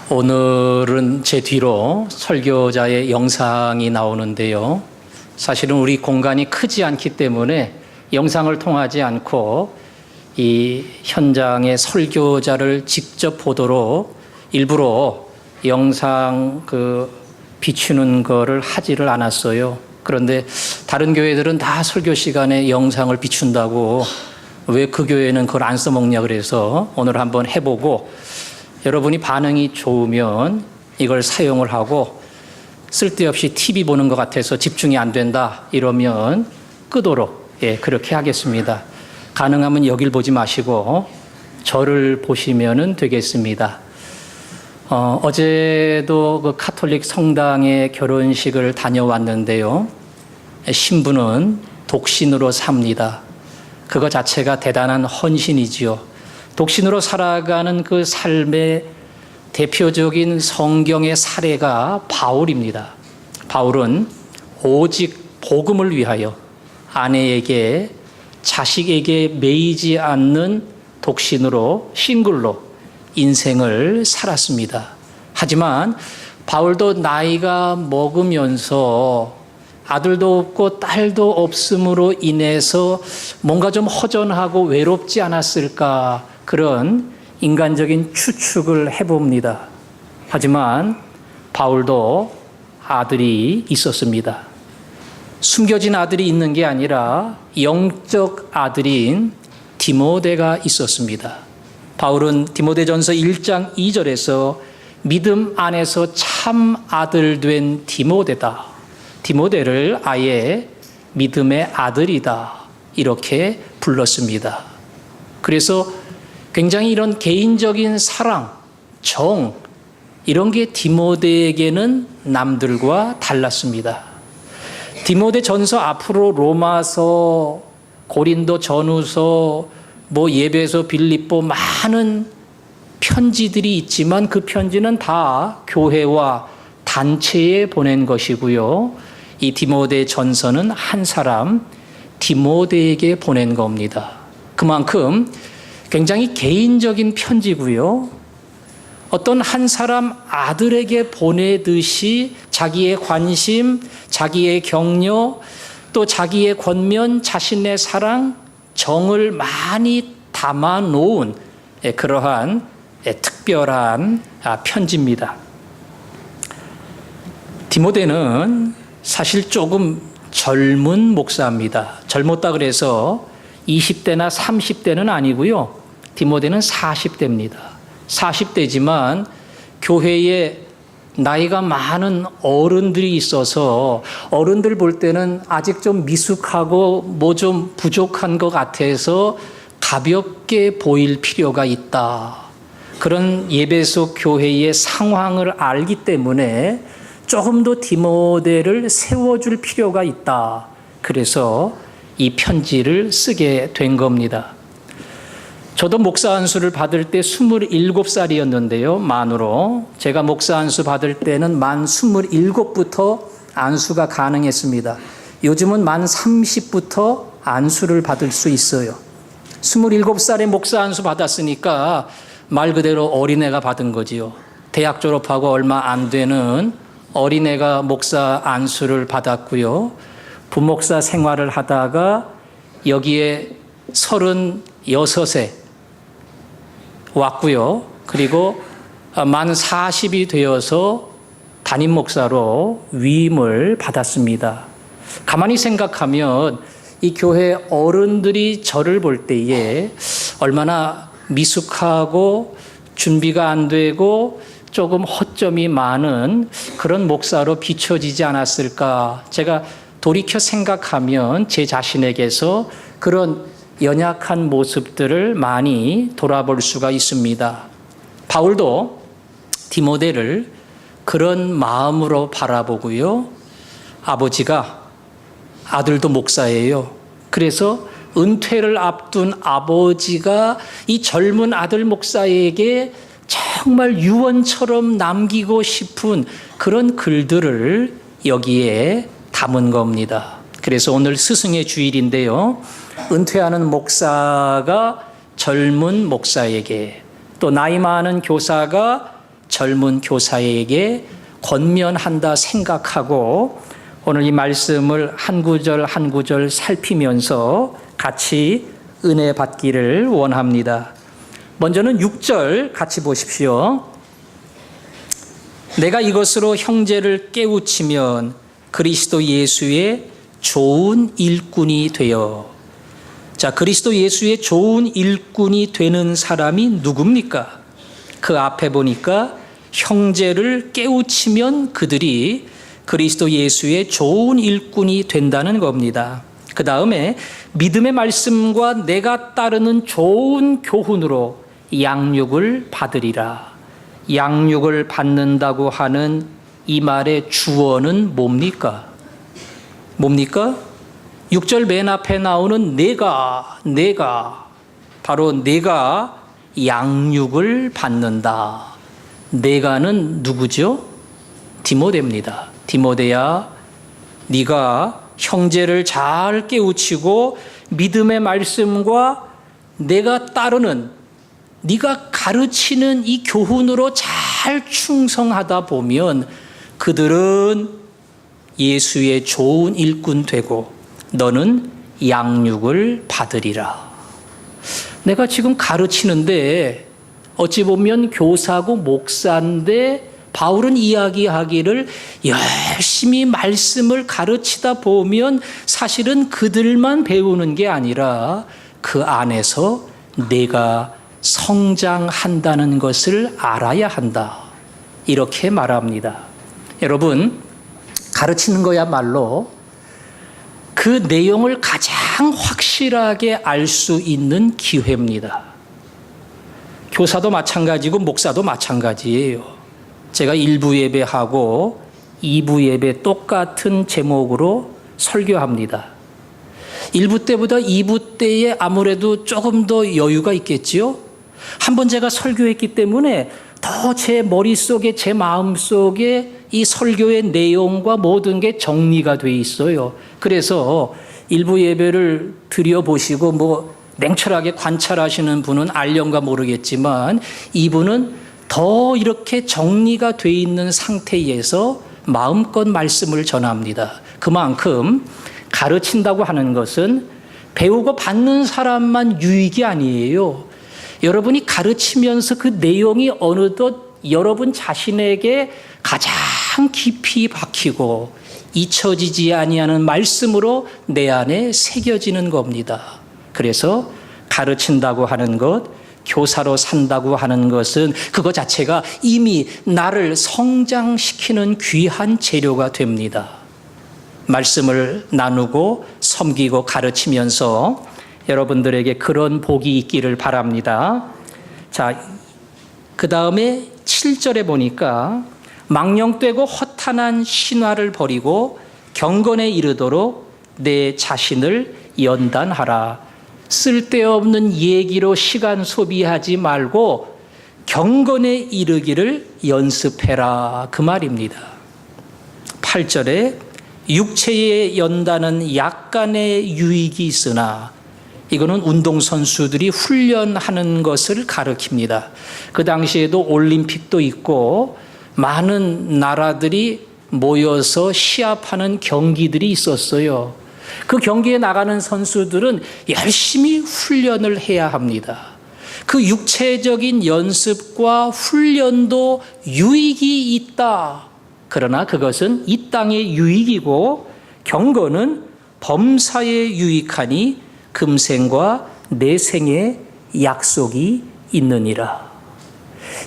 오늘은 제 뒤로 설교자의 영상이 나오는데요. 사실은 우리 공간이 크지 않기 때문에 영상을 통하지 않고 이 현장의 설교자를 직접 보도록 일부러 영상 비추는 거를 하지를 않았어요. 그런데 다른 교회들은 다 설교 시간에 영상을 비춘다고 왜 그 교회는 그걸 안 써먹냐 그래서 오늘 한번 해보고 여러분이 반응이 좋으면 이걸 사용을 하고 쓸데없이 TV 보는 것 같아서 집중이 안 된다 이러면 끄도록 그렇게 하겠습니다. 가능하면 여길 보지 마시고 저를 보시면 되겠습니다. 어제도 그 카톨릭 성당의 결혼식을 다녀왔는데요. 신부는 독신으로 삽니다. 그거 자체가 대단한 헌신이지요. 독신으로 살아가는 그 삶의 대표적인 성경의 사례가 바울입니다. 바울은 오직 복음을 위하여 아내에게 자식에게 매이지 않는 독신으로 싱글로 인생을 살았습니다. 하지만 바울도 나이가 먹으면서 아들도 없고 딸도 없음으로 인해서 뭔가 좀 허전하고 외롭지 않았을까 그런 인간적인 추측을 해봅니다. 하지만 바울도 아들이 있었습니다. 숨겨진 아들이 있는 게 아니라 영적 아들인 디모데가 있었습니다. 바울은 디모데전서 1장 2절에서 믿음 안에서 참 아들 된 디모데다. 디모데를 아예 믿음의 아들이다. 이렇게 불렀습니다. 그래서 굉장히 이런 개인적인 사랑, 정, 이런 게 디모데에게는 남들과 달랐습니다. 디모데 전서 앞으로 로마서, 고린도 전후서, 예배서, 빌립보 많은 편지들이 있지만 그 편지는 다 교회와 단체에 보낸 것이고요. 이 디모데 전서는 한 사람 디모데에게 보낸 겁니다. 그만큼 굉장히 개인적인 편지고요. 어떤 한 사람 아들에게 보내듯이 자기의 관심, 자기의 격려, 또 자기의 권면, 자신의 사랑, 정을 많이 담아놓은 그러한 특별한 편지입니다. 디모데는 사실 조금 젊은 목사입니다. 젊었다 그래서 20대나 30대는 아니고요. 디모데는 40대입니다. 40대지만 교회에 나이가 많은 어른들이 있어서 어른들 볼 때는 아직 좀 미숙하고 좀 부족한 것 같아서 가볍게 보일 필요가 있다. 그런 예배소 교회의 상황을 알기 때문에 조금 더 디모데를 세워줄 필요가 있다. 그래서 이 편지를 쓰게 된 겁니다. 저도 목사 안수를 받을 때 27살이었는데요. 만으로. 제가 목사 안수 받을 때는 만 27부터 안수가 가능했습니다. 요즘은 만 30부터 안수를 받을 수 있어요. 27살에 목사 안수 받았으니까 말 그대로 어린애가 받은 거지요. 대학 졸업하고 얼마 안 되는 어린애가 목사 안수를 받았고요. 부목사 생활을 하다가 여기에 36에 왔고요. 그리고 만 40이 되어서 담임 목사로 위임을 받았습니다. 가만히 생각하면 이 교회 어른들이 저를 볼 때에 얼마나 미숙하고 준비가 안 되고 조금 허점이 많은 그런 목사로 비춰지지 않았을까. 제가 돌이켜 생각하면 제 자신에게서 그런 연약한 모습들을 많이 돌아볼 수가 있습니다. 바울도 디모데를 그런 마음으로 바라보고요. 아버지가 아들도 목사예요. 그래서 은퇴를 앞둔 아버지가 이 젊은 아들 목사에게 정말 유언처럼 남기고 싶은 그런 글들을 여기에 담은 겁니다. 그래서 오늘 스승의 주일인데요. 은퇴하는 목사가 젊은 목사에게, 또 나이 많은 교사가 젊은 교사에게 권면한다 생각하고 오늘 이 말씀을 한 구절 한 구절 살피면서 같이 은혜 받기를 원합니다. 먼저는 6절 같이 보십시오. 내가 이것으로 형제를 깨우치면 그리스도 예수의 좋은 일꾼이 되어. 자, 그리스도 예수의 좋은 일꾼이 되는 사람이 누굽니까? 그 앞에 보니까 형제를 깨우치면 그들이 그리스도 예수의 좋은 일꾼이 된다는 겁니다. 그 다음에 믿음의 말씀과 내가 따르는 좋은 교훈으로 양육을 받으리라. 양육을 받는다고 하는 이 말의 주어는 뭡니까? 뭡니까? 6절 맨 앞에 나오는 내가 바로 내가 양육을 받는다. 내가는 누구죠? 디모데입니다. 디모데야, 네가 형제를 잘 깨우치고 믿음의 말씀과 내가 따르는 네가 가르치는 이 교훈으로 잘 충성하다 보면 그들은 예수의 좋은 일꾼 되고 너는 양육을 받으리라. 내가 지금 가르치는데 어찌 보면 교사고 목사인데 바울은 이야기하기를 열심히 말씀을 가르치다 보면 사실은 그들만 배우는 게 아니라 그 안에서 내가 성장한다는 것을 알아야 한다. 이렇게 말합니다. 여러분, 가르치는 거야말로 그 내용을 가장 확실하게 알 수 있는 기회입니다. 교사도 마찬가지고 목사도 마찬가지예요. 제가 1부 예배하고 2부 예배 똑같은 제목으로 설교합니다. 1부 때보다 2부 때에 아무래도 조금 더 여유가 있겠지요? 한번 제가 설교했기 때문에 더 제 머릿속에 제 마음속에 이 설교의 내용과 모든 게 정리가 돼 있어요. 그래서 1부 예배를 드려보시고 냉철하게 관찰하시는 분은 알련가 모르겠지만 2부는 더 이렇게 정리가 돼 있는 상태에서 마음껏 말씀을 전합니다. 그만큼 가르친다고 하는 것은 배우고 받는 사람만 유익이 아니에요. 여러분이 가르치면서 그 내용이 어느덧 여러분 자신에게 가장 깊이 박히고 잊혀지지 아니하는 말씀으로 내 안에 새겨지는 겁니다. 그래서 가르친다고 하는 것, 교사로 산다고 하는 것은 그것 자체가 이미 나를 성장시키는 귀한 재료가 됩니다. 말씀을 나누고 섬기고 가르치면서 여러분들에게 그런 복이 있기를 바랍니다. 자, 그 다음에 7절에 보니까 망령되고 허탄한 신화를 버리고 경건에 이르도록 내 자신을 연단하라. 쓸데없는 얘기로 시간 소비하지 말고 경건에 이르기를 연습해라. 그 말입니다. 8절에 육체의 연단은 약간의 유익이 있으나 이거는 운동선수들이 훈련하는 것을 가리킵니다. 그 당시에도 올림픽도 있고 많은 나라들이 모여서 시합하는 경기들이 있었어요. 그 경기에 나가는 선수들은 열심히 훈련을 해야 합니다. 그 육체적인 연습과 훈련도 유익이 있다. 그러나 그것은 이 땅의 유익이고 경건은 범사에 유익하니 금생과 내생의 약속이 있느니라.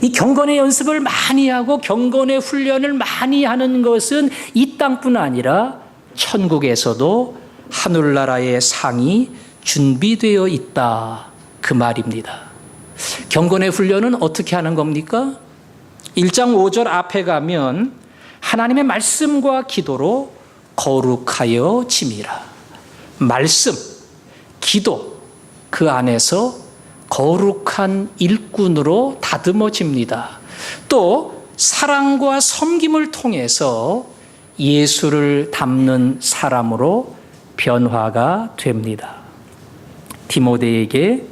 이 경건의 연습을 많이 하고 경건의 훈련을 많이 하는 것은 이 땅뿐 아니라 천국에서도 하늘나라의 상이 준비되어 있다. 그 말입니다. 경건의 훈련은 어떻게 하는 겁니까? 1장 5절 앞에 가면 하나님의 말씀과 기도로 거룩하여 짐이라. 말씀, 기도, 그 안에서 거룩한 일꾼으로 다듬어집니다. 또 사랑과 섬김을 통해서 예수를 닮는 사람으로 변화가 됩니다. 디모데에게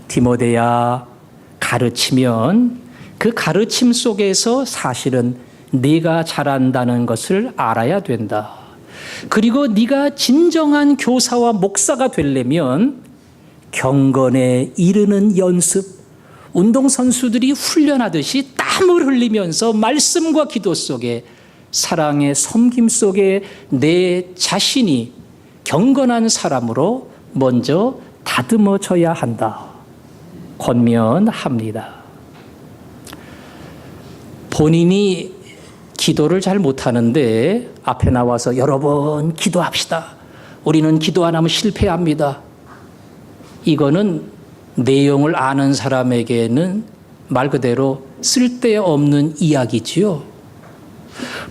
디모데야, 가르치면 그 가르침 속에서 사실은 네가 잘한다는 것을 알아야 된다. 그리고 네가 진정한 교사와 목사가 되려면 경건에 이르는 연습, 운동선수들이 훈련하듯이 땀을 흘리면서 말씀과 기도 속에 사랑의 섬김 속에 내 자신이 경건한 사람으로 먼저 다듬어져야 한다. 권면합니다. 본인이 기도를 잘 못하는데 앞에 나와서 여러분 기도합시다. 우리는 기도 안 하면 실패합니다. 이거는 내용을 아는 사람에게는 말 그대로 쓸데없는 이야기지요.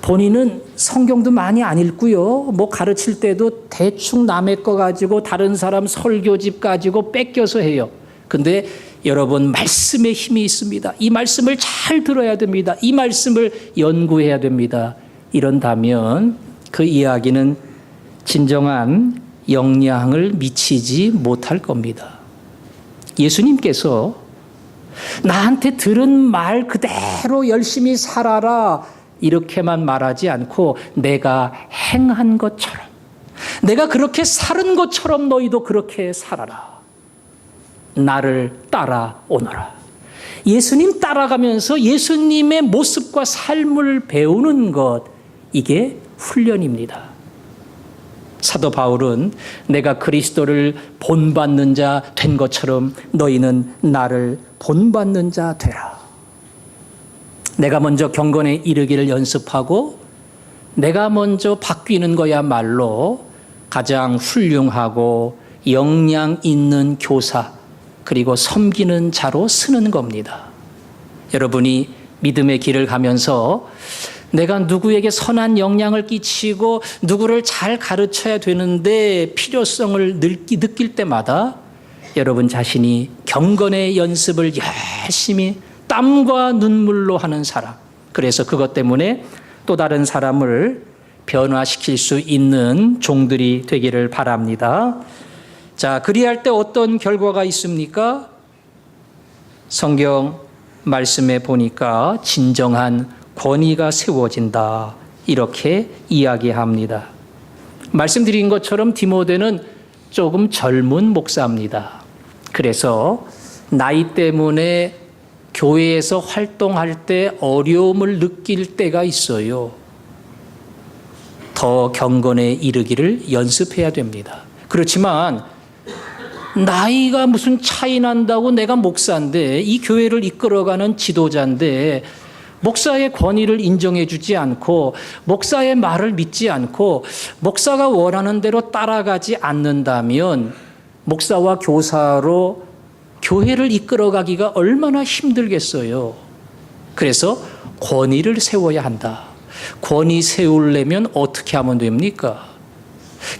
본인은 성경도 많이 안 읽고요. 뭐 가르칠 때도 대충 남의 거 가지고 다른 사람 설교집 가지고 뺏겨서 해요. 근데 여러분 말씀에 힘이 있습니다. 이 말씀을 잘 들어야 됩니다. 이 말씀을 연구해야 됩니다. 이런다면 그 이야기는 진정한 영향을 미치지 못할 겁니다. 예수님께서 나한테 들은 말 그대로 열심히 살아라 이렇게만 말하지 않고 내가 행한 것처럼, 내가 그렇게 살은 것처럼 너희도 그렇게 살아라. 나를 따라오너라. 예수님 따라가면서 예수님의 모습과 삶을 배우는 것, 이게 훈련입니다. 사도 바울은 내가 그리스도를 본받는 자 된 것처럼 너희는 나를 본받는 자 되라. 내가 먼저 경건에 이르기를 연습하고 내가 먼저 바뀌는 거야말로 가장 훌륭하고 역량 있는 교사 그리고 섬기는 자로 쓰는 겁니다. 여러분이 믿음의 길을 가면서 내가 누구에게 선한 영향을 끼치고 누구를 잘 가르쳐야 되는데 필요성을 느낄 때마다 여러분 자신이 경건의 연습을 열심히 땀과 눈물로 하는 사람, 그래서 그것 때문에 또 다른 사람을 변화시킬 수 있는 종들이 되기를 바랍니다. 자, 그리할 때 어떤 결과가 있습니까? 성경 말씀에 보니까 진정한 권위가 세워진다. 이렇게 이야기합니다. 말씀드린 것처럼 디모데는 조금 젊은 목사입니다. 그래서 나이 때문에 교회에서 활동할 때 어려움을 느낄 때가 있어요. 더 경건에 이르기를 연습해야 됩니다. 그렇지만 나이가 무슨 차이 난다고 내가 목사인데 이 교회를 이끌어가는 지도자인데 목사의 권위를 인정해 주지 않고 목사의 말을 믿지 않고 목사가 원하는 대로 따라가지 않는다면 목사와 교사로 교회를 이끌어가기가 얼마나 힘들겠어요. 그래서 권위를 세워야 한다. 권위 세우려면 어떻게 하면 됩니까?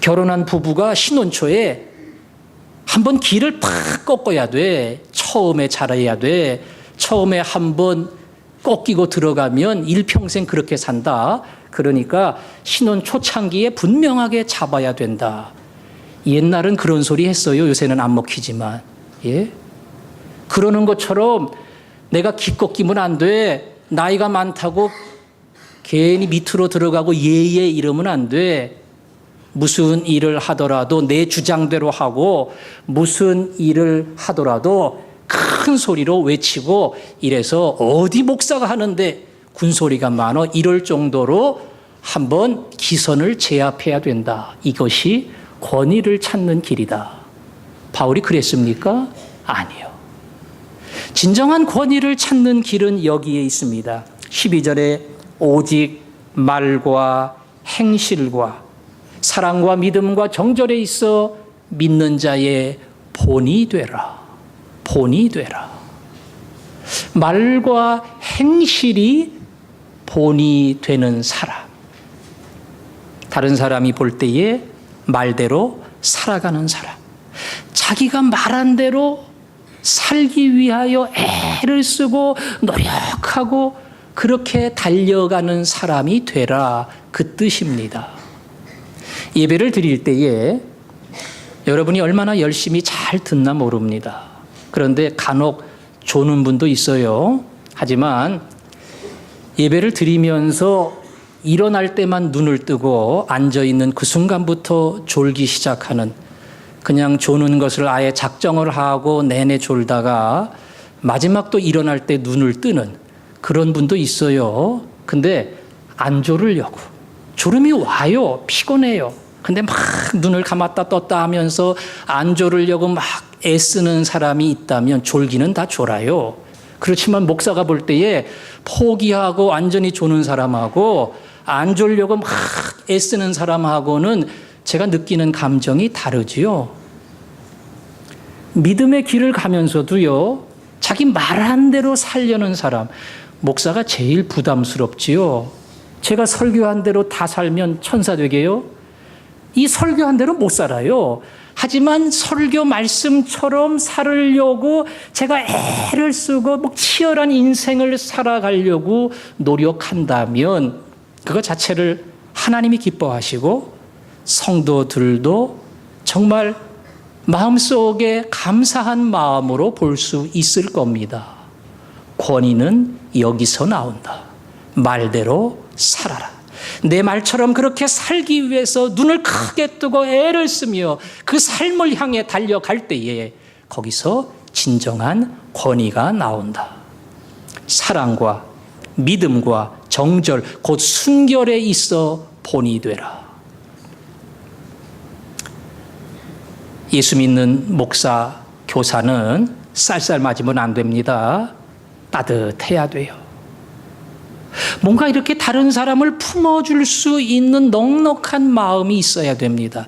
결혼한 부부가 신혼초에 한번 길을 팍 꺾어야 돼. 처음에 잘해야 돼. 처음에 한번 꺾이고 들어가면 일평생 그렇게 산다. 그러니까 신혼 초창기에 분명하게 잡아야 된다. 옛날은 그런 소리 했어요. 요새는 안 먹히지만. 예? 그러는 것처럼 내가 기꺾이면 안 돼. 나이가 많다고 괜히 밑으로 들어가고 예예 이러면 안 돼. 무슨 일을 하더라도 내 주장대로 하고 무슨 일을 하더라도 큰 소리로 외치고 이래서 어디 목사가 하는데 군소리가 많어 이럴 정도로 한번 기선을 제압해야 된다. 이것이 권위를 찾는 길이다. 바울이 그랬습니까? 아니요. 진정한 권위를 찾는 길은 여기에 있습니다. 12절에 오직 말과 행실과 사랑과 믿음과 정절에 있어 믿는 자의 본이 되라. 본이 되라. 말과 행실이 본이 되는 사람. 다른 사람이 볼 때에 말대로 살아가는 사람. 자기가 말한 대로 살기 위하여 애를 쓰고 노력하고 그렇게 달려가는 사람이 되라. 그 뜻입니다. 예배를 드릴 때에 여러분이 얼마나 열심히 잘 듣나 모릅니다. 그런데 간혹 조는 분도 있어요. 하지만 예배를 드리면서 일어날 때만 눈을 뜨고 앉아있는 그 순간부터 졸기 시작하는, 그냥 조는 것을 아예 작정을 하고 내내 졸다가 마지막 또 일어날 때 눈을 뜨는 그런 분도 있어요. 근데 안 졸으려고. 졸음이 와요. 피곤해요. 근데 막 눈을 감았다 떴다 하면서 안 졸으려고 막 애쓰는 사람이 있다면 졸기는 다 졸아요. 그렇지만 목사가 볼 때에 포기하고 완전히 조는 사람하고 안 졸려고 막 애쓰는 사람하고는 제가 느끼는 감정이 다르지요. 믿음의 길을 가면서도요, 자기 말한 대로 살려는 사람, 목사가 제일 부담스럽지요. 제가 설교한 대로 다 살면 천사 되게요? 이 설교한 대로 못 살아요. 하지만 설교 말씀처럼 살으려고 제가 애를 쓰고 뭐 치열한 인생을 살아가려고 노력한다면 그거 자체를 하나님이 기뻐하시고 성도들도 정말 마음속에 감사한 마음으로 볼 수 있을 겁니다. 권위는 여기서 나온다. 말대로 살아라. 내 말처럼 그렇게 살기 위해서 눈을 크게 뜨고 애를 쓰며 그 삶을 향해 달려갈 때에 거기서 진정한 권위가 나온다. 사랑과 믿음과 정절, 곧 순결에 있어 본이 되라. 예수 믿는 목사, 교사는 쌀쌀 맞으면 안 됩니다. 따뜻해야 돼요. 뭔가 이렇게 다른 사람을 품어줄 수 있는 넉넉한 마음이 있어야 됩니다.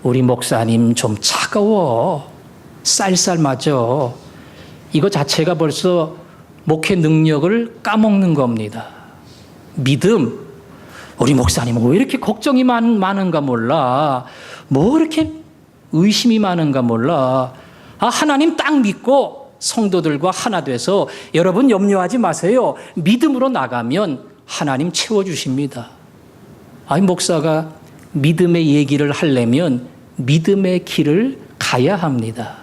우리 목사님 좀 차가워. 쌀쌀 맞아. 이거 자체가 벌써 목회 능력을 까먹는 겁니다. 믿음. 우리 목사님은 왜 이렇게 걱정이 많은가 몰라. 뭐 이렇게 의심이 많은가 몰라. 하나님 딱 믿고 성도들과 하나 돼서 여러분 염려하지 마세요. 믿음으로 나가면 하나님 채워주십니다. 목사가 믿음의 얘기를 하려면 믿음의 길을 가야 합니다.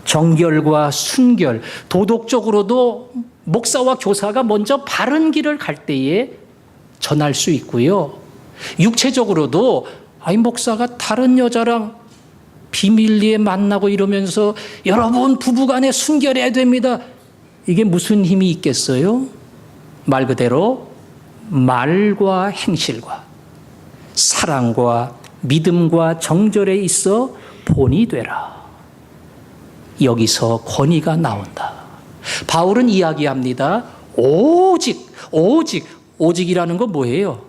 정결과 순결, 도덕적으로도 목사와 교사가 먼저 바른 길을 갈 때에 전할 수 있고요. 육체적으로도 목사가 다른 여자랑 비밀리에 만나고 이러면서 여러분 부부간에 순결해야 됩니다. 이게 무슨 힘이 있겠어요? 말 그대로 말과 행실과 사랑과 믿음과 정절에 있어 본이 되라. 여기서 권위가 나온다. 바울은 이야기합니다. 오직이라는 건 뭐예요?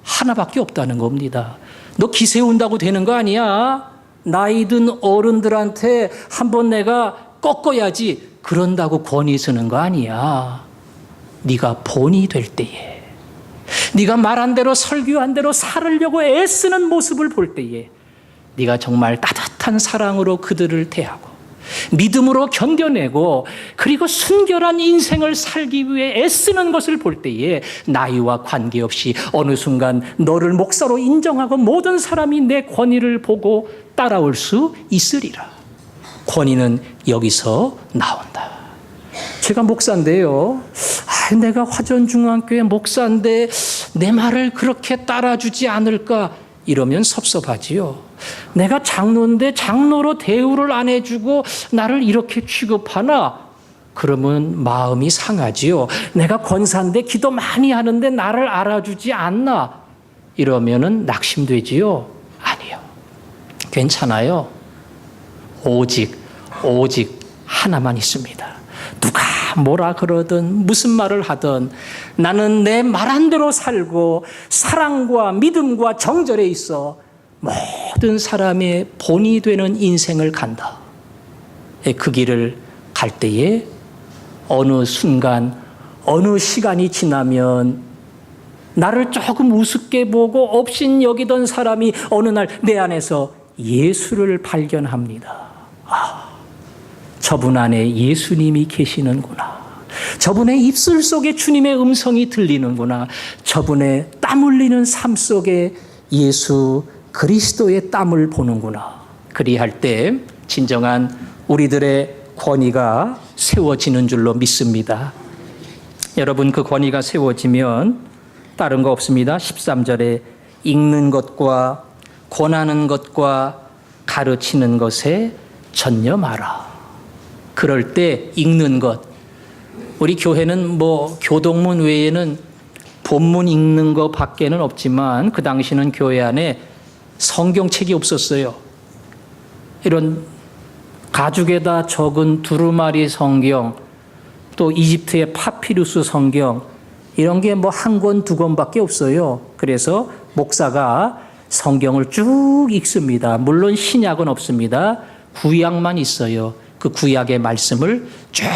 하나밖에 없다는 겁니다. 너 기세운다고 되는 거 아니야. 나이 든 어른들한테 한번 내가 꺾어야지 그런다고 권위 쓰는 거 아니야. 네가 본이 될 때에, 네가 말한 대로 설교한 대로 살으려고 애쓰는 모습을 볼 때에 네가 정말 따뜻한 사랑으로 그들을 대하고 믿음으로 견뎌내고 그리고 순결한 인생을 살기 위해 애쓰는 것을 볼 때에 나이와 관계없이 어느 순간 너를 목사로 인정하고 모든 사람이 내 권위를 보고 따라올 수 있으리라. 권위는 여기서 나온다. 제가 목사인데요. 내가 화전중앙교회 목사인데 내 말을 그렇게 따라주지 않을까 이러면 섭섭하지요. 내가 장로인데 장로로 대우를 안 해주고 나를 이렇게 취급하나? 그러면 마음이 상하지요. 내가 권사인데 기도 많이 하는데 나를 알아주지 않나? 이러면은 낙심되지요. 아니요. 괜찮아요. 오직 하나만 있습니다. 누가 뭐라 그러든 무슨 말을 하든 나는 내 말한 대로 살고 사랑과 믿음과 정절에 있어 모든 사람의 본이 되는 인생을 간다. 그 길을 갈 때에 어느 순간 어느 시간이 지나면 나를 조금 우습게 보고 업신여기던 사람이 어느 날 내 안에서 예수를 발견합니다. 저분 안에 예수님이 계시는구나. 저분의 입술 속에 주님의 음성이 들리는구나. 저분의 땀 흘리는 삶 속에 예수 그리스도의 땀을 보는구나. 그리할 때 진정한 우리들의 권위가 세워지는 줄로 믿습니다. 여러분 그 권위가 세워지면 다른 거 없습니다. 13절에 읽는 것과 권하는 것과 가르치는 것에 전념하라. 그럴 때 읽는 것. 우리 교회는 교동문 외에는 본문 읽는 것 밖에는 없지만 그 당시는 교회 안에 성경책이 없었어요. 이런 가죽에다 적은 두루마리 성경, 또 이집트의 파피루스 성경, 이런 게 한 권, 두 권밖에 없어요. 그래서 목사가 성경을 쭉 읽습니다. 물론 신약은 없습니다. 구약만 있어요. 그 구약의 말씀을 쭉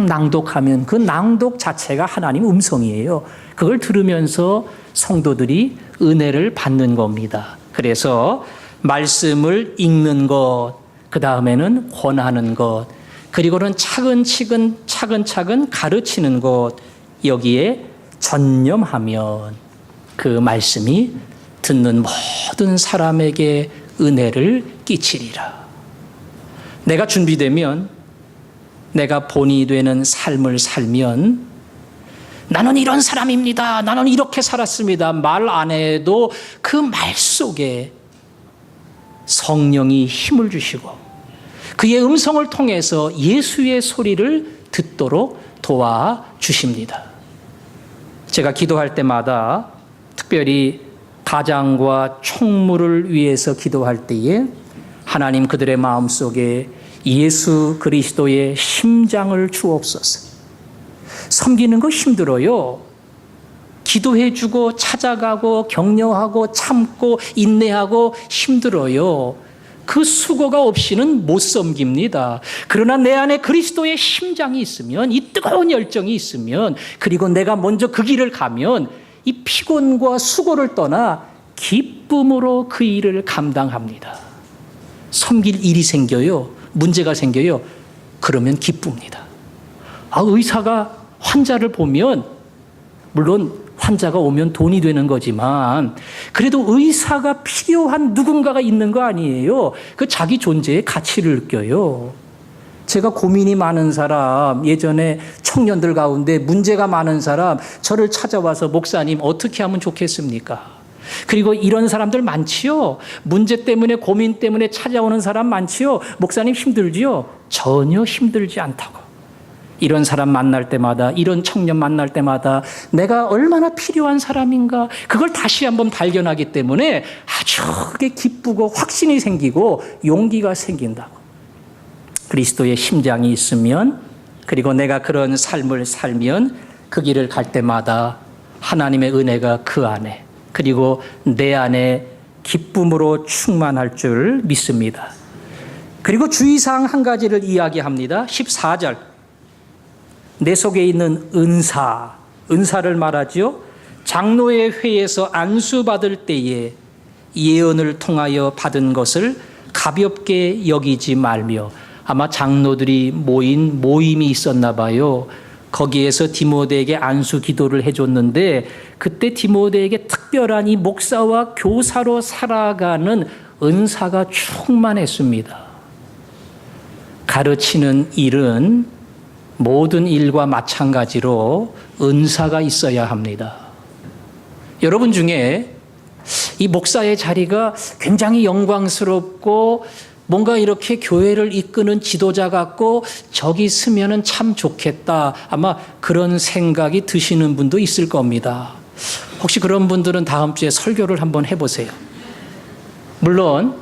낭독하면 그 낭독 자체가 하나님 음성이에요. 그걸 들으면서 성도들이 은혜를 받는 겁니다. 그래서 말씀을 읽는 것, 그 다음에는 권하는 것, 그리고는 차근차근 가르치는 것, 여기에 전념하면 그 말씀이 듣는 모든 사람에게 은혜를 끼치리라. 내가 준비되면, 내가 본이 되는 삶을 살면 나는 이런 사람입니다. 나는 이렇게 살았습니다. 말 안 해도 그 말 속에 성령이 힘을 주시고 그의 음성을 통해서 예수의 소리를 듣도록 도와주십니다. 제가 기도할 때마다 특별히 가장과 총무를 위해서 기도할 때에 하나님 그들의 마음속에 예수 그리스도의 심장을 주옵소서. 섬기는 거 힘들어요. 기도해주고 찾아가고 격려하고 참고 인내하고 힘들어요. 그 수고가 없이는 못 섬깁니다. 그러나 내 안에 그리스도의 심장이 있으면, 이 뜨거운 열정이 있으면, 그리고 내가 먼저 그 길을 가면 이 피곤과 수고를 떠나 기쁨으로 그 일을 감당합니다. 섬길 일이 생겨요. 문제가 생겨요. 그러면 기쁩니다. 의사가 환자를 보면, 물론 환자가 오면 돈이 되는 거지만 그래도 의사가 필요한 누군가가 있는 거 아니에요. 그 자기 존재의 가치를 느껴요. 제가 고민이 많은 사람, 예전에 청년들 가운데 문제가 많은 사람 저를 찾아와서 목사님 어떻게 하면 좋겠습니까? 그리고 이런 사람들 많지요. 문제 때문에 고민 때문에 찾아오는 사람 많지요. 목사님 힘들지요? 전혀 힘들지 않다고. 이런 사람 만날 때마다, 이런 청년 만날 때마다 내가 얼마나 필요한 사람인가 그걸 다시 한번 발견하기 때문에 아주 기쁘고 확신이 생기고 용기가 생긴다고. 그리스도의 심장이 있으면, 그리고 내가 그런 삶을 살면 그 길을 갈 때마다 하나님의 은혜가 그 안에, 그리고 내 안에 기쁨으로 충만할 줄 믿습니다. 그리고 주의사항 한 가지를 이야기합니다. 14절. 내 속에 있는 은사를 말하죠. 장로의 회에서 안수받을 때에 예언을 통하여 받은 것을 가볍게 여기지 말며, 아마 장로들이 모인 모임이 있었나 봐요. 거기에서 디모데에게 안수 기도를 해줬는데 그때 디모데에게 특별한 이 목사와 교사로 살아가는 은사가 충만했습니다. 가르치는 일은 모든 일과 마찬가지로 은사가 있어야 합니다. 여러분 중에 이 목사의 자리가 굉장히 영광스럽고 뭔가 이렇게 교회를 이끄는 지도자 같고 저기 있으면 참 좋겠다, 아마 그런 생각이 드시는 분도 있을 겁니다. 혹시 그런 분들은 다음 주에 설교를 한번 해보세요. 물론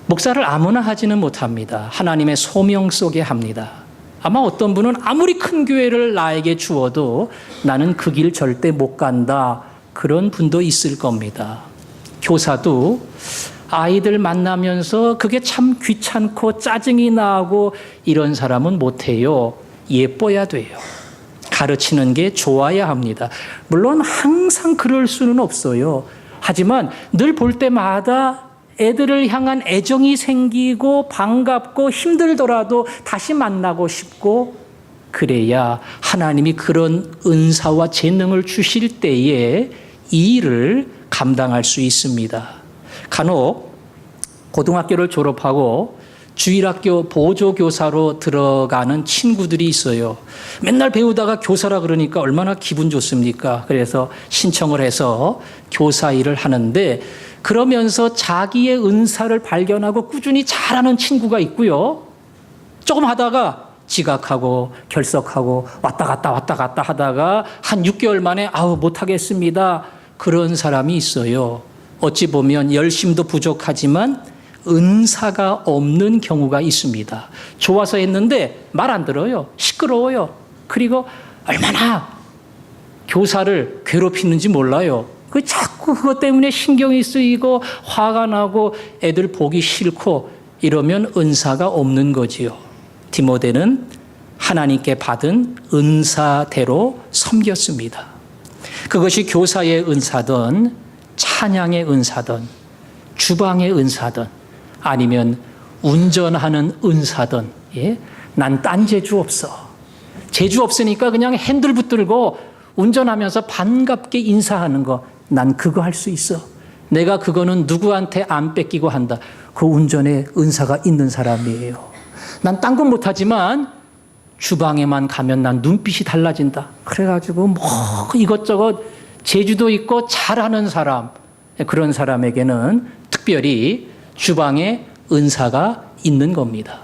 목사를 아무나 하지는 못합니다. 하나님의 소명 속에 합니다. 아마 어떤 분은 아무리 큰 교회를 나에게 주어도 나는 그 길 절대 못 간다, 그런 분도 있을 겁니다. 교사도 아이들 만나면서 그게 참 귀찮고 짜증이 나고 이런 사람은 못해요. 예뻐야 돼요. 가르치는 게 좋아야 합니다. 물론 항상 그럴 수는 없어요. 하지만 늘 볼 때마다 애들을 향한 애정이 생기고 반갑고 힘들더라도 다시 만나고 싶고, 그래야 하나님이 그런 은사와 재능을 주실 때에 이 일을 감당할 수 있습니다. 간혹 고등학교를 졸업하고 주일학교 보조교사로 들어가는 친구들이 있어요. 맨날 배우다가 교사라 그러니까 얼마나 기분 좋습니까? 그래서 신청을 해서 교사 일을 하는데 그러면서 자기의 은사를 발견하고 꾸준히 잘하는 친구가 있고요. 조금 하다가 지각하고 결석하고 왔다 갔다 하다가 한 6개월 만에 못하겠습니다. 그런 사람이 있어요. 어찌 보면 열심도 부족하지만 은사가 없는 경우가 있습니다. 좋아서 했는데 말 안 들어요. 시끄러워요. 그리고 얼마나 교사를 괴롭히는지 몰라요. 자꾸 그것 때문에 신경이 쓰이고 화가 나고 애들 보기 싫고 이러면 은사가 없는 거지요. 디모데는 하나님께 받은 은사대로 섬겼습니다. 그것이 교사의 은사든 찬양의 은사든 주방의 은사든 아니면 운전하는 은사든 난 딴 재주 없어. 재주 없으니까 그냥 핸들 붙들고 운전하면서 반갑게 인사하는 거 난 그거 할 수 있어. 내가 그거는 누구한테 안 뺏기고 한다. 그 운전에 은사가 있는 사람이에요. 난 딴 건 못하지만 주방에만 가면 난 눈빛이 달라진다. 그래가지고 이것저것 재주도 있고 잘하는 사람, 그런 사람에게는 특별히 주방에 은사가 있는 겁니다.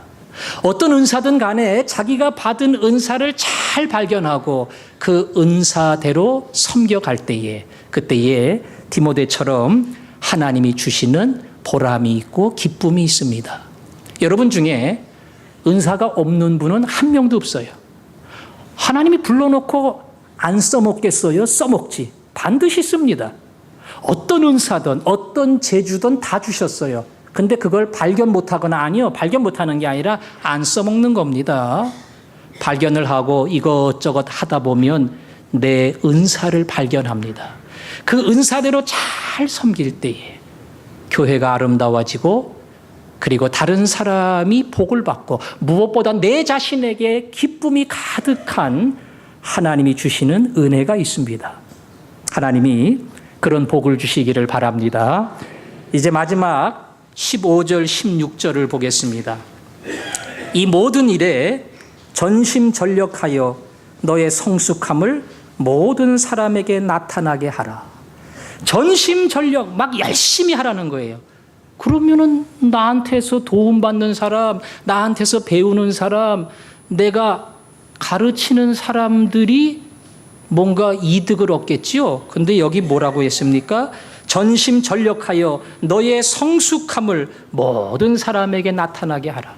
어떤 은사든 간에 자기가 받은 은사를 잘 발견하고 그 은사대로 섬겨갈 때에 그때에 디모데처럼 하나님이 주시는 보람이 있고 기쁨이 있습니다. 여러분 중에 은사가 없는 분은 한 명도 없어요. 하나님이 불러놓고 안 써먹겠어요? 써먹지. 반드시 씁니다. 어떤 은사든 어떤 재주든 다 주셨어요. 근데 그걸 발견 못하거나 발견 못하는 게 아니라 안 써먹는 겁니다. 발견을 하고 이것저것 하다 보면 내 은사를 발견합니다. 그 은사대로 잘 섬길 때에 교회가 아름다워지고 그리고 다른 사람이 복을 받고 무엇보다 내 자신에게 기쁨이 가득한 하나님이 주시는 은혜가 있습니다. 하나님이 그런 복을 주시기를 바랍니다. 이제 마지막 15절 16절을 보겠습니다. 이 모든 일에 전심전력하여 너의 성숙함을 모든 사람에게 나타나게 하라. 전심전력 막 열심히 하라는 거예요. 그러면은 나한테서 도움받는 사람, 나한테서 배우는 사람, 내가 가르치는 사람들이 뭔가 이득을 얻겠지요. 근데 여기 뭐라고 했습니까? 전심전력하여 너의 성숙함을 모든 사람에게 나타나게 하라.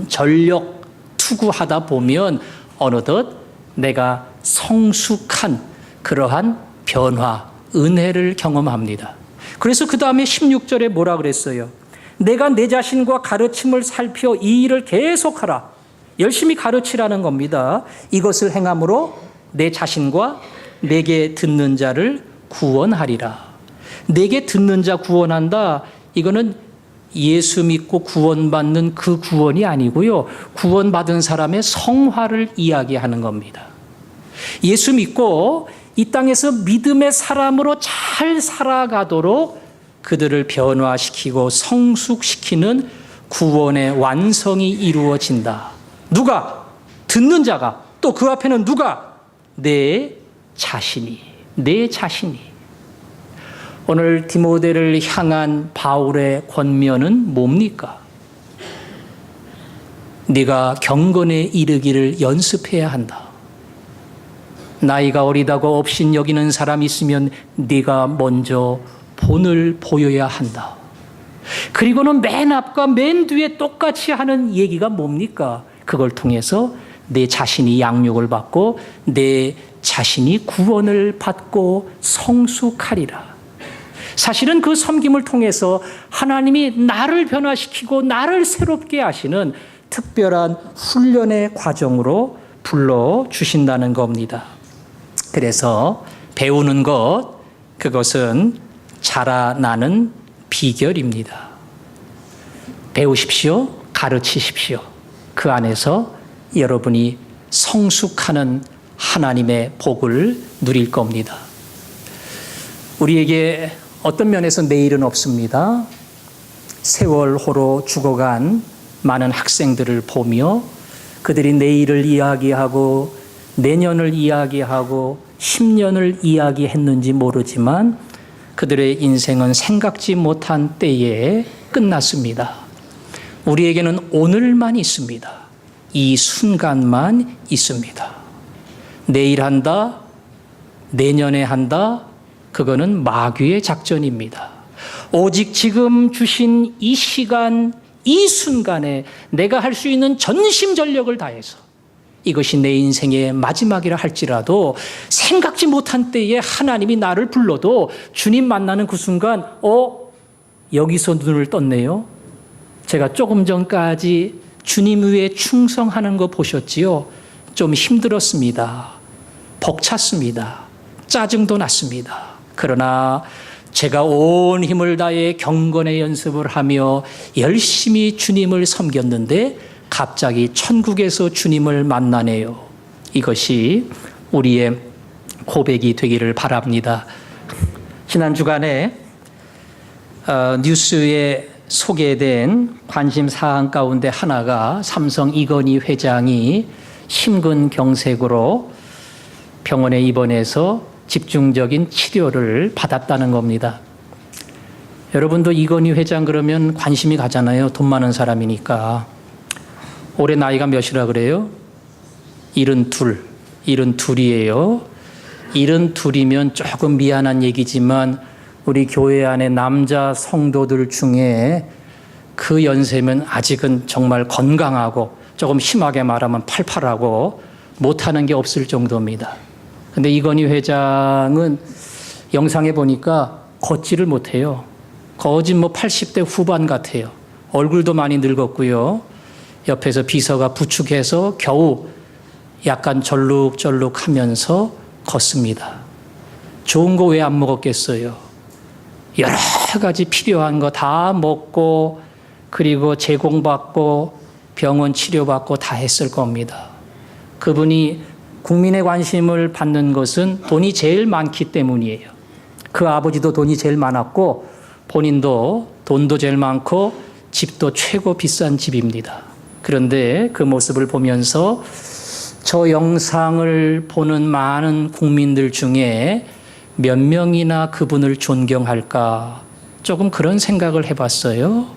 전력 투구하다 보면 어느덧 내가 성숙한 그러한 변화, 은혜를 경험합니다. 그래서 그 다음에 16절에 뭐라 그랬어요? 내가 내 자신과 가르침을 살펴 이 일을 계속하라. 열심히 가르치라는 겁니다. 이것을 행함으로 내 자신과 내게 듣는 자를 구원하리라. 내게 듣는 자 구원한다. 이거는 예수 믿고 구원받는 그 구원이 아니고요. 구원받은 사람의 성화를 이야기하는 겁니다. 예수 믿고 이 땅에서 믿음의 사람으로 잘 살아가도록 그들을 변화시키고 성숙시키는 구원의 완성이 이루어진다. 누가? 듣는 자가. 또 그 앞에는 누가? 내 자신이. 오늘 디모데를 향한 바울의 권면은 뭡니까? 네가 경건에 이르기를 연습해야 한다. 나이가 어리다고 업신 여기는 사람이 있으면 네가 먼저 본을 보여야 한다. 그리고는 맨 앞과 맨 뒤에 똑같이 하는 얘기가 뭡니까? 그걸 통해서 내 자신이 양육을 받고 내 자신이 구원을 받고 성숙하리라. 사실은 그 섬김을 통해서 하나님이 나를 변화시키고 나를 새롭게 하시는 특별한 훈련의 과정으로 불러주신다는 겁니다. 그래서 배우는 것, 그것은 자라나는 비결입니다. 배우십시오. 가르치십시오. 그 안에서 여러분이 성숙하는 하나님의 복을 누릴 겁니다. 우리에게 어떤 면에서 내일은 없습니다. 세월호로 죽어간 많은 학생들을 보며 그들이 내일을 이야기하고 내년을 이야기하고 10년을 이야기했는지 모르지만 그들의 인생은 생각지 못한 때에 끝났습니다. 우리에게는 오늘만 있습니다. 이 순간만 있습니다. 내일 한다, 내년에 한다, 그거는 마귀의 작전입니다. 오직 지금 주신 이 시간, 이 순간에 내가 할 수 있는 전심전력을 다해서 이것이 내 인생의 마지막이라 할지라도 생각지 못한 때에 하나님이 나를 불러도 주님 만나는 그 순간 여기서 눈을 떴네요. 제가 조금 전까지 주님 위에 충성하는 거 보셨지요? 좀 힘들었습니다. 벅찼습니다. 짜증도 났습니다. 그러나 제가 온 힘을 다해 경건의 연습을 하며 열심히 주님을 섬겼는데 갑자기 천국에서 주님을 만나네요. 이것이 우리의 고백이 되기를 바랍니다. 지난 주간에 뉴스에 소개된 관심 사항 가운데 하나가 삼성 이건희 회장이 심근경색으로 병원에 입원해서 집중적인 치료를 받았다는 겁니다. 여러분도 이건희 회장 그러면 관심이 가잖아요. 돈 많은 사람이니까. 올해 나이가 몇이라 그래요? 72이에요. 72이면 조금 미안한 얘기지만 우리 교회 안에 남자 성도들 중에 그 연세면 아직은 정말 건강하고 조금 심하게 말하면 팔팔하고 못하는 게 없을 정도입니다. 근데 이건희 회장은 영상에 보니까 걷지를 못해요. 거진 80대 후반 같아요. 얼굴도 많이 늙었고요. 옆에서 비서가 부축해서 겨우 약간 절룩절룩하면서 걷습니다. 좋은 거 왜 안 먹었겠어요? 여러 가지 필요한 거 다 먹고 그리고 제공받고 병원 치료받고 다 했을 겁니다. 그분이 국민의 관심을 받는 것은 돈이 제일 많기 때문이에요. 그 아버지도 돈이 제일 많았고 본인도 돈도 제일 많고 집도 최고 비싼 집입니다. 그런데 그 모습을 보면서 저 영상을 보는 많은 국민들 중에 몇 명이나 그분을 존경할까? 조금 그런 생각을 해봤어요.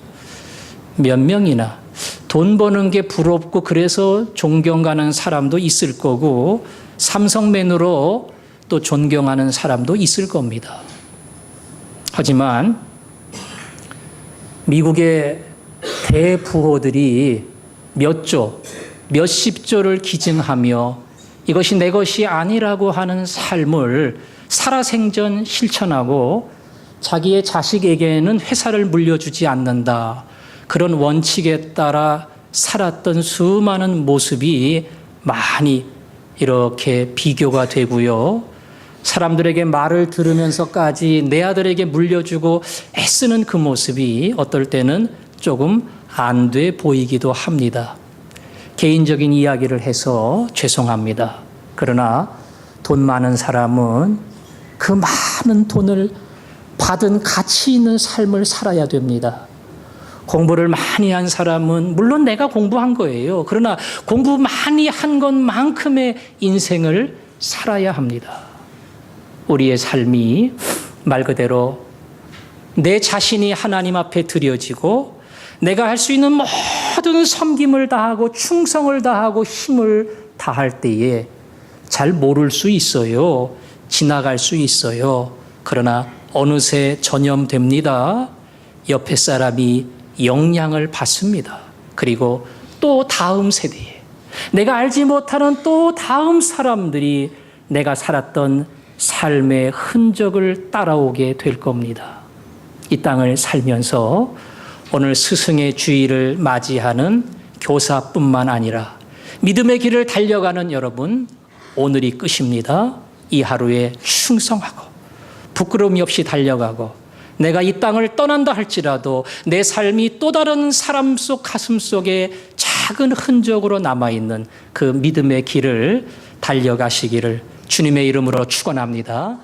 몇 명이나. 돈 버는 게 부럽고 그래서 존경하는 사람도 있을 거고 삼성맨으로 또 존경하는 사람도 있을 겁니다. 하지만 미국의 대부호들이 몇십 조를 기증하며 이것이 내 것이 아니라고 하는 삶을 살아생전 실천하고 자기의 자식에게는 회사를 물려주지 않는다. 그런 원칙에 따라 살았던 수많은 모습이 많이 이렇게 비교가 되고요. 사람들에게 말을 들으면서까지 내 아들에게 물려주고 애쓰는 그 모습이 어떨 때는 조금 안 돼 보이기도 합니다. 개인적인 이야기를 해서 죄송합니다. 그러나 돈 많은 사람은 그 많은 돈을 받은 가치 있는 삶을 살아야 됩니다. 공부를 많이 한 사람은 물론 내가 공부한 거예요. 그러나 공부 많이 한 것만큼의 인생을 살아야 합니다. 우리의 삶이 말 그대로 내 자신이 하나님 앞에 드려지고 내가 할 수 있는 모든 섬김을 다하고 충성을 다하고 힘을 다할 때에 잘 모를 수 있어요. 지나갈 수 있어요. 그러나 어느새 전염됩니다. 옆에 사람이 영향을 받습니다. 그리고 또 다음 세대에 내가 알지 못하는 또 다음 사람들이 내가 살았던 삶의 흔적을 따라오게 될 겁니다. 이 땅을 살면서 오늘 스승의 주일을 맞이하는 교사뿐만 아니라 믿음의 길을 달려가는 여러분, 오늘이 끝입니다. 이 하루에 충성하고 부끄러움이 없이 달려가고 내가 이 땅을 떠난다 할지라도 내 삶이 또 다른 사람 속 가슴 속에 작은 흔적으로 남아있는 그 믿음의 길을 달려가시기를 주님의 이름으로 축원합니다.